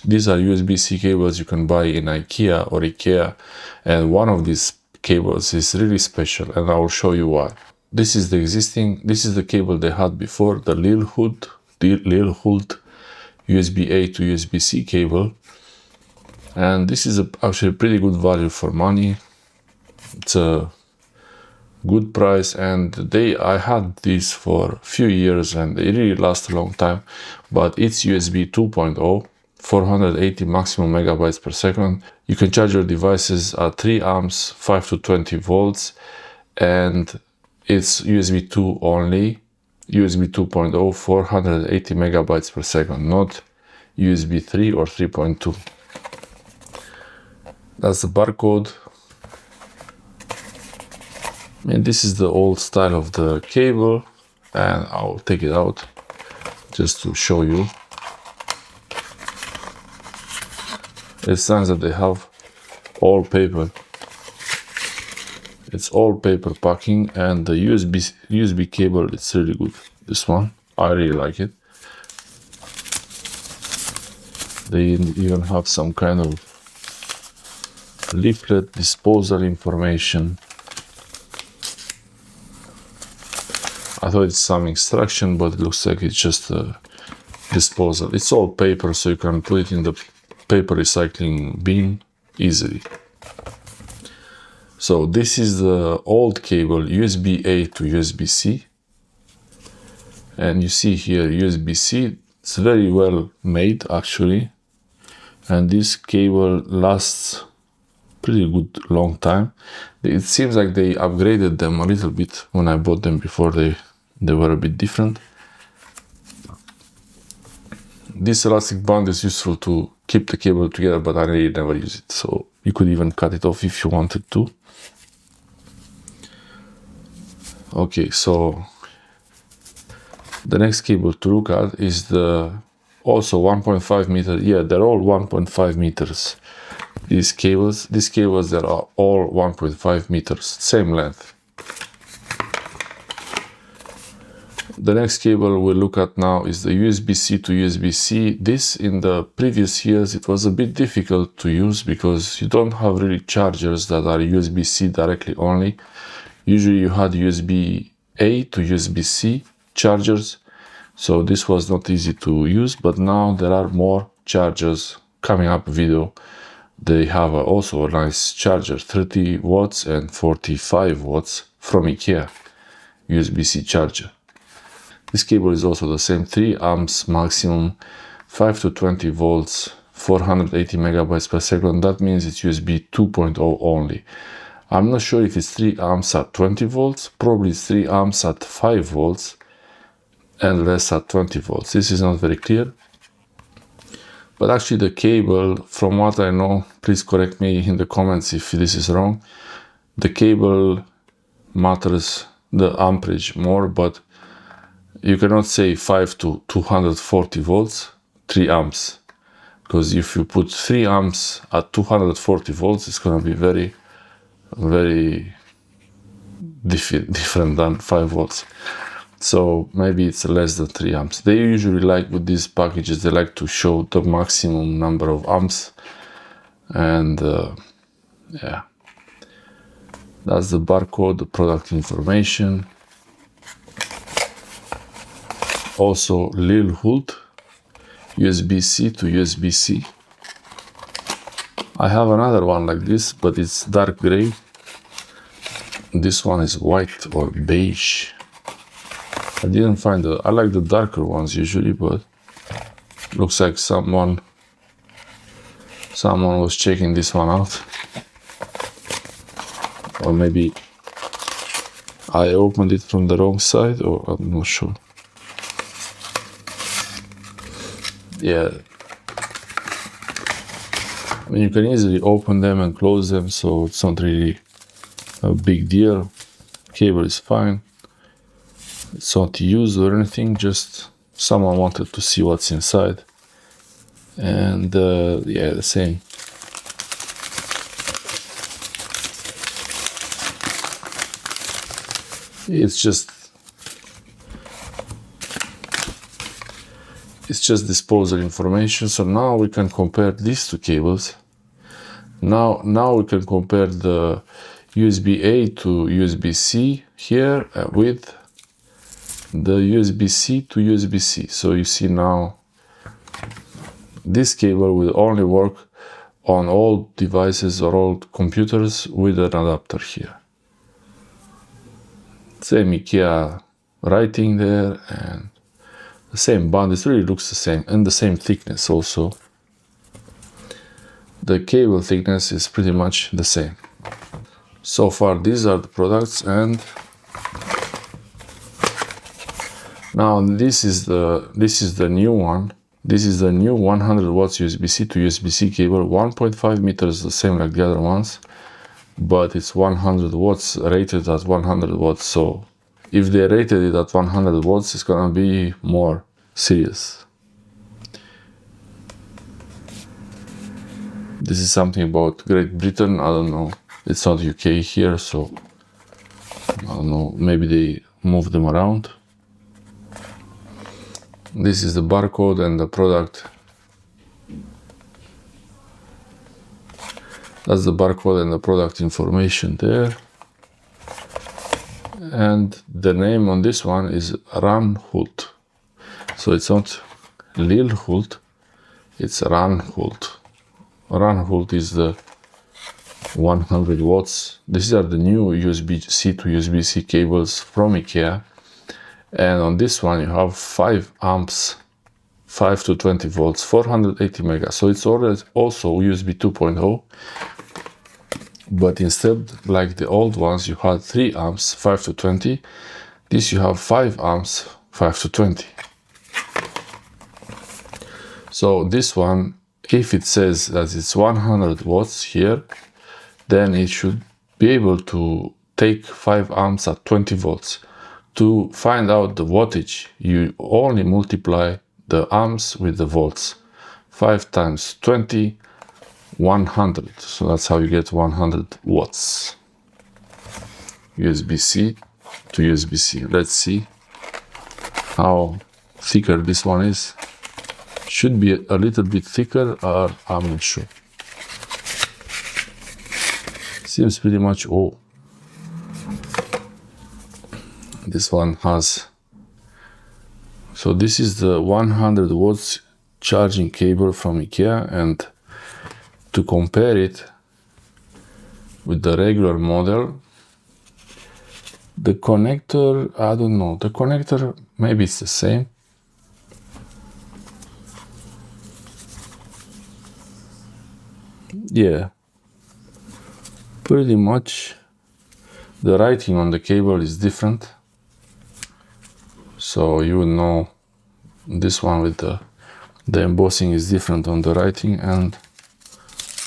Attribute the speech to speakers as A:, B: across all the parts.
A: These are USB-C cables you can buy in IKEA or IKEA, and one of these cables is really special, and I will show you why. This is the cable they had before, the LILLHULT USB-A to USB-C cable, and this is actually pretty good value for money. It's a good price, and I had this for a few years and they really last a long time. But it's USB 2.0, 480 maximum megabytes per second. You can charge your devices at 3 amps, 5 to 20 volts, and it's USB 2 only, USB 2.0, 480 megabytes per second, not USB 3 or 3.2. That's the barcode. And this is the old style of the cable, and I'll take it out just to show you. It's nice that they have all paper. It's all paper packing, and the USB cable, it's really good. This one, I really like it. They even have some kind of leaflet, disposal information. I thought it's some instruction, but it looks like it's just a disposal. It's all paper, so you can put it in the paper recycling bin easily. So this is the old cable, USB-A to USB-C. And you see here USB-C, it's very well made actually. And this cable lasts pretty good long time. It seems like they upgraded them a little bit. When I bought them before, they were a bit different. This elastic band is useful to keep the cable together, but I really never use it. So you could even cut it off if you wanted to. Okay, so the next cable to look at is the also 1.5 meter. Yeah, they're all 1.5 meters. These cables, they are all 1.5 meters, same length. The next cable we'll look at now is the USB-C to USB-C. This, in the previous years, it was a bit difficult to use because you don't have really chargers that are USB-C directly only. Usually you had USB-A to USB-C chargers, so this was not easy to use, but now there are more chargers. Coming up video, they have also a nice charger, 30 watts and 45 watts from IKEA USB-C charger. This cable is also the same, 3 amps maximum, 5 to 20 volts, 480 megabytes per second. That means it's USB 2.0 only. I'm not sure if it's 3 amps at 20 volts, probably it's 3 amps at 5 volts and less at 20 volts. This is not very clear. But actually the cable, from what I know, please correct me in the comments if this is wrong, the cable matters the amperage more, but you cannot say 5 to 240 volts, 3 amps. Because if you put 3 amps at 240 volts, it's going to be very, very different than 5 volts. So maybe it's less than 3 amps. They usually like, with these packages, they like to show the maximum number of amps. And yeah, that's the barcode, the product information. Also LILLHULT, USB-C to USB-C. I have another one like this, but it's dark gray. This one is white or beige. I didn't find I like the darker ones usually, but looks like someone was checking this one out. Or maybe I opened it from the wrong side, or I'm not sure. Yeah, I mean, you can easily open them and close them, so it's not really a big deal. Cable is fine. It's not used or anything, just someone wanted to see what's inside. And yeah, the same. it's just disposal information. So now we can compare these two cables. Now we can compare the USB-A to USB-C here with the USB-C to USB-C. So you see now this cable will only work on all devices or all computers with an adapter here. Same IKEA writing there and the same bond. It really looks the same and the same thickness also. The cable thickness is pretty much the same. So far these are the products, and now this is the new one. This is the new 100 watts USB-C to USB-C cable, 1.5 meters, the same like the other ones, but it's 100 watts, rated at 100 watts. So if they rated it at 100 watts, it's gonna be more serious. This is something about Great Britain, I don't know. It's not UK here, so I don't know, maybe they move them around. This is the barcode and the product. That's the barcode and the product information there. And the name on this one is RUNDHULT. So it's not LILLHULT, it's RUNDHULT. RUNDHULT is the 100 watts. These are the new USB-C to USB-C cables from IKEA. And on this one you have 5 amps, 5 to 20 volts, 480 mega. So it's already also USB 2.0. But instead, like the old ones, you had 3 amps, 5 to 20. This you have 5 amps, 5 to 20. So this one, if it says that it's 100 watts here, then it should be able to take 5 amps at 20 volts. To find out the wattage, you only multiply the amps with the volts. 5 times 20, 100. So that's how you get 100 watts. USB-C to USB-C. Let's see how thicker this one is. Should be a little bit thicker, or I'm not sure. Seems pretty much, oh. This one has, so this is the 100 watts charging cable from IKEA, and to compare it with the regular model, the connector, I don't know, the connector, maybe it's the same. Yeah, pretty much the writing on the cable is different. So you will know this one with the embossing is different on the writing. And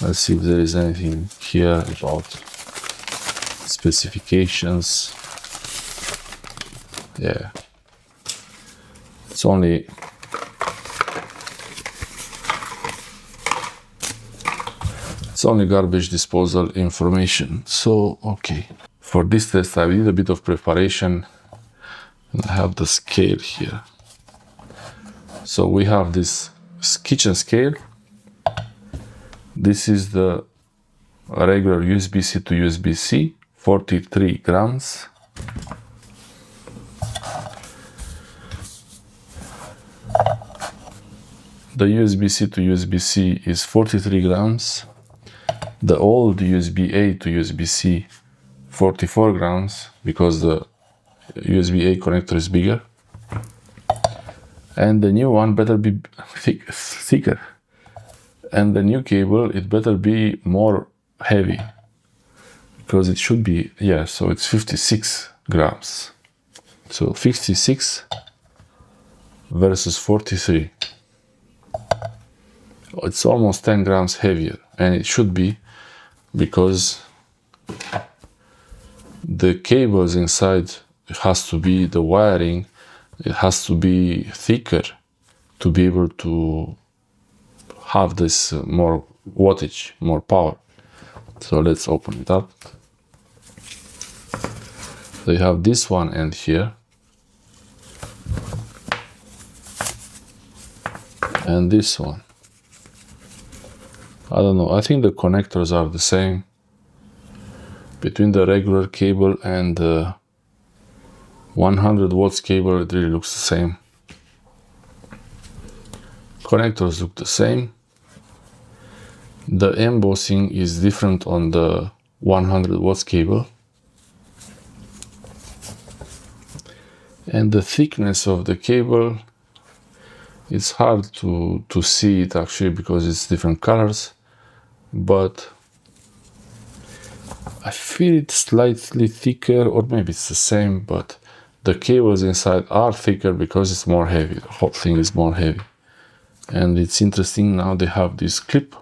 A: let's see if there is anything here about specifications. Yeah, it's only garbage disposal information. So okay, for this test I did a bit of preparation. I have the scale here. So we have this kitchen scale. This is the regular USB-C to USB-C, 43 grams. The USB-C to USB-C is 43 grams. The old USB-A to USB-C, 44 grams, because the USB-A connector is bigger. And the new one better be thicker. And the new cable, it better be more heavy, because it should be, yeah, so it's 56 grams. So 56 versus 43. It's almost 10 grams heavier, and it should be, because the cables inside, it has to be, the wiring, it has to be thicker to be able to have this more wattage, more power. So let's open it up. So you have this one end here. and this one. I don't know, I think the connectors are the same between the regular cable and the 100 watts cable. It really looks the same. Connectors look the same. The embossing is different on the 100 watts cable, and the thickness of the cable, it's hard to see it actually because it's different colors, but I feel it's slightly thicker, or maybe it's the same, but the cables inside are thicker because it's more heavy. The whole thing is more heavy. And it's interesting, now they have this clip,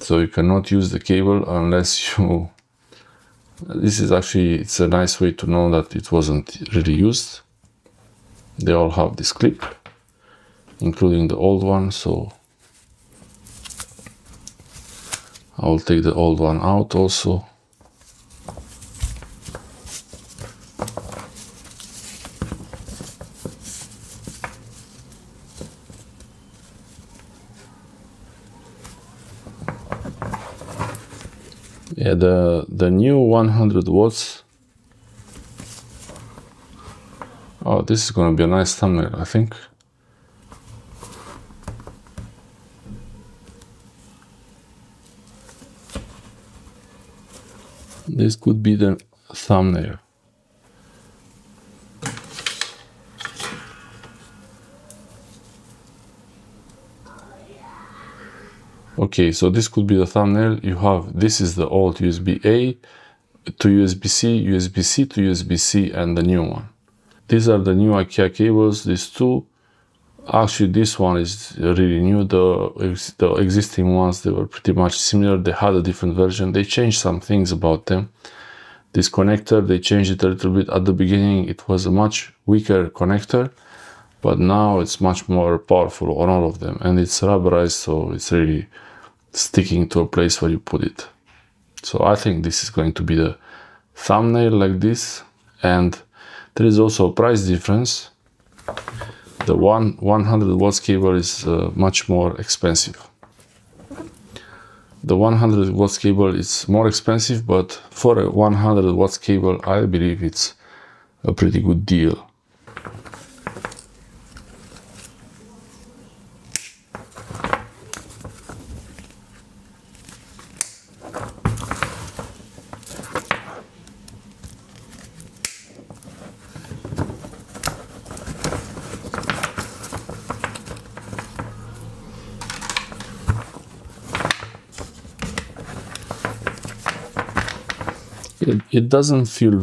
A: so you cannot use the cable unless you... This is actually, it's a nice way to know that it wasn't really used. They all have this clip, including the old one, so I will take the old one out also. Yeah, the new 100 watts. Oh, this is gonna be a nice thumbnail, I think. This could be the thumbnail. Okay, so this could be the thumbnail. You have, this is the old USB-A to USB-C, USB-C to USB-C, and the new one. These are the new IKEA cables, these two. Actually, this one is really new. The existing ones, they were pretty much similar. They had a different version. They changed some things about them. This connector, they changed it a little bit. At the beginning, it was a much weaker connector, but now it's much more powerful on all of them. And it's rubberized, so it's really sticking to a place where you put it. So I think this is going to be the thumbnail, like this. And there is also a price difference. The 100 watts cable is much more expensive. The 100 watts cable is more expensive, but for a 100 watts cable, I believe it's a pretty good deal. It doesn't feel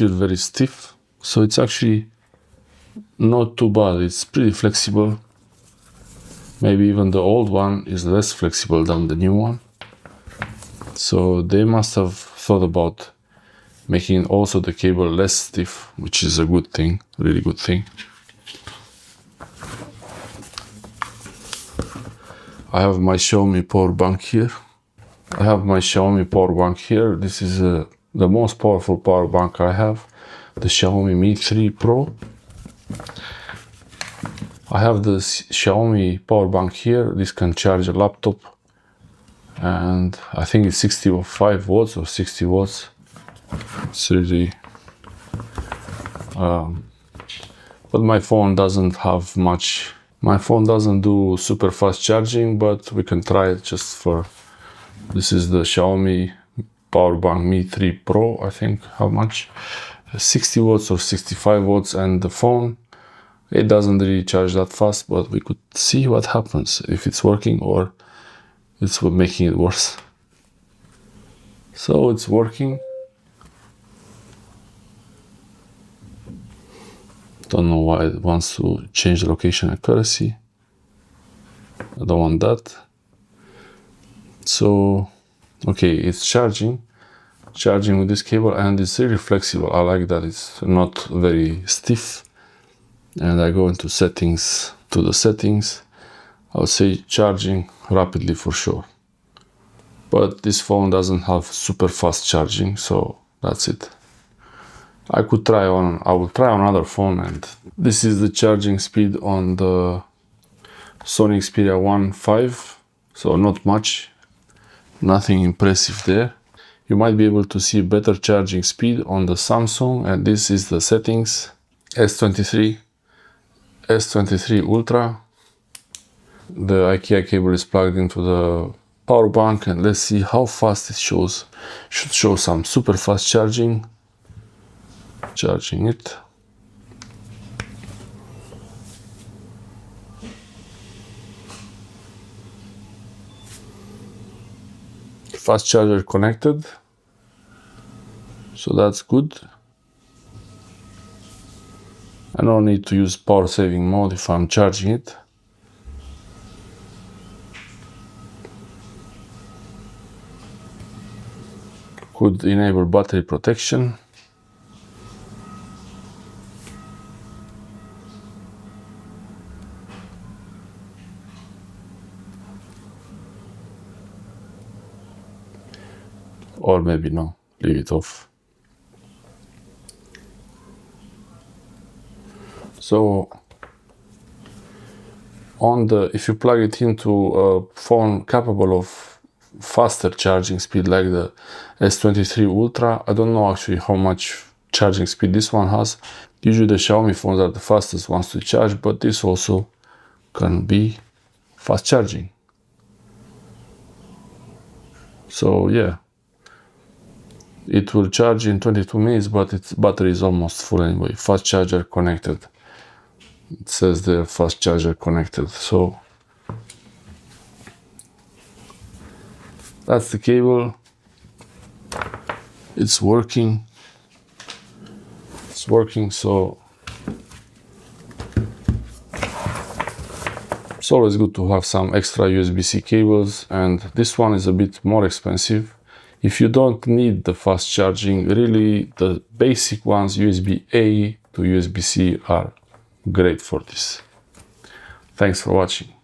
A: very stiff, so it's actually not too bad. It's pretty flexible. Maybe even the old one is less flexible than the new one. So they must have thought about making also the cable less stiff, which is a good thing, really good thing. I have my Xiaomi power bank here. This is the most powerful power bank I have, the Xiaomi Mi 3 Pro. I have the Xiaomi power bank here. This can charge a laptop, and I think it's 65 watts or 60 watts. It's really... but my phone doesn't have much. My phone doesn't do super fast charging, but we can try it just for... This is the Xiaomi power bank Mi 3 Pro, I think. How much? 60 watts or 65 watts, and the phone, it doesn't really charge that fast, but we could see what happens, if it's working or it's making it worse. So it's working. Don't know why it wants to change the location accuracy. I don't want that. So, okay, it's charging with this cable, and it's really flexible. I like that it's not very stiff. And I go into settings, to the settings. I would say charging rapidly for sure. But this phone doesn't have super fast charging, so that's it. I will try on another phone, and this is the charging speed on the Sony Xperia 1.5, so not much, nothing impressive there. You might be able to see better charging speed on the Samsung, and this is the settings. S23 Ultra. The IKEA cable is plugged into the power bank, and let's see how fast it shows. Should show some super fast charging. Charging it. Fast charger connected, so that's good. I don't need to use power saving mode if I'm charging it. Could enable battery protection. Or maybe no, leave it off. So if you plug it into a phone capable of faster charging speed like the S23 Ultra, I don't know actually how much charging speed this one has. Usually the Xiaomi phones are the fastest ones to charge, but this also can be fast charging. So yeah, it will charge in 22 minutes, but its battery is almost full anyway. Fast charger connected. It says there, fast charger connected. So that's the cable. It's working. It's working, so it's always good to have some extra USB-C cables, and this one is a bit more expensive. If you don't need the fast charging, really the basic ones, USB-A to USB-C, are great for this. Thanks for watching.